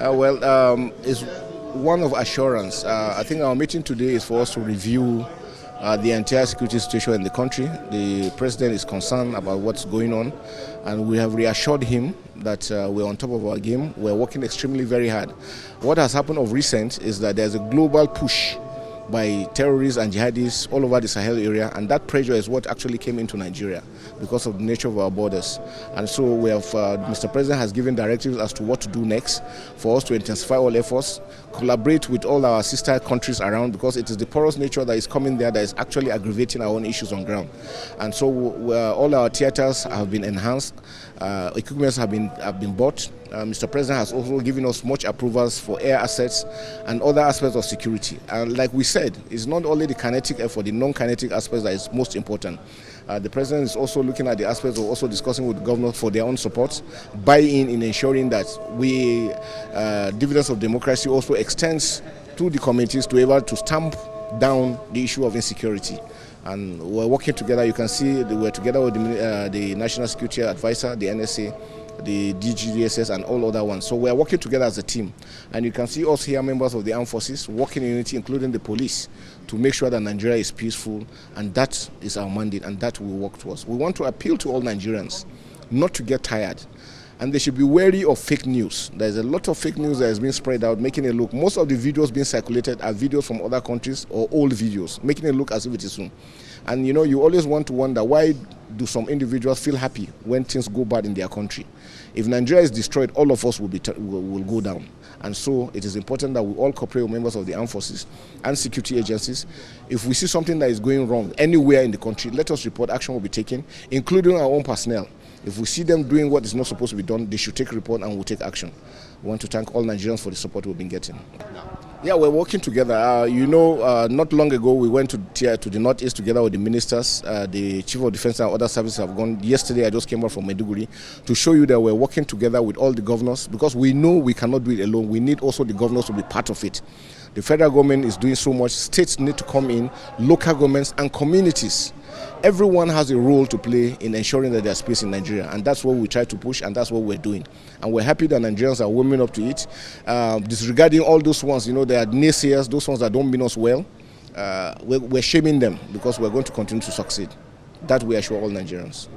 It's one of assurance. I think our meeting today is for us to review the entire security situation in the country. The president is concerned about what's going on, and we have reassured him that we're on top of our game. We're working extremely very hard. What has happened of recent is that there's a global push by terrorists and jihadists all over the Sahel area, and that pressure is what actually came into Nigeria because of the nature of our borders. And so we have, Mr. President has given directives as to what to do next for us to intensify all efforts, collaborate with all our sister countries around, because it is the porous nature that is coming there that is actually aggravating our own issues on ground. And so all our theaters have been enhanced, equipments have been bought. Mr. President has also given us much approvals for air assets and other aspects of security. And like we said, it's not only the kinetic effort, the non-kinetic aspects that is most important. The President is also looking at the aspects of also discussing with the governors for their own support, buy-in in ensuring that dividends of democracy also extends to the communities to be able to stamp down the issue of insecurity. And we're working together. You can see that we're together with the National Security Advisor, the NSA, the DGDSS, and all other ones. So we're working together as a team. And you can see us here, members of the armed forces, working in unity, including the police, to make sure that Nigeria is peaceful. And that is our mandate, and that we work towards. We want to appeal to all Nigerians not to get tired. And they should be wary of fake news. There's a lot of fake news that has been spread out, making it look, most of the videos being circulated are videos from other countries or old videos, making it look as if it is soon. And you know, you always want to wonder, why do some individuals feel happy when things go bad in their country? If Nigeria is destroyed, all of us will go down. And so it is important that we all cooperate with members of the armed forces and security agencies. If we see something that is going wrong anywhere in the country, let us report. Action will be taken, including our own personnel. If we see them doing what is not supposed to be done, they should take a report and we'll take action. We want to thank all Nigerians for the support we've been getting. Yeah, we're working together. Not long ago we went to the Northeast together with the ministers. The Chief of Defense and other services have gone. Yesterday I just came out from Maiduguri to show you that we're working together with all the governors, because we know we cannot do it alone. We need also the governors to be part of it. The federal government is doing so much. States need to come in, local governments and communities. Everyone has a role to play in ensuring that there's peace in Nigeria, and that's what we try to push, and that's what we're doing. And we're happy that Nigerians are warming up to it. Disregarding all those ones, there are naysayers, those ones that don't mean us well. We're shaming them, because we're going to continue to succeed. That we assure all Nigerians.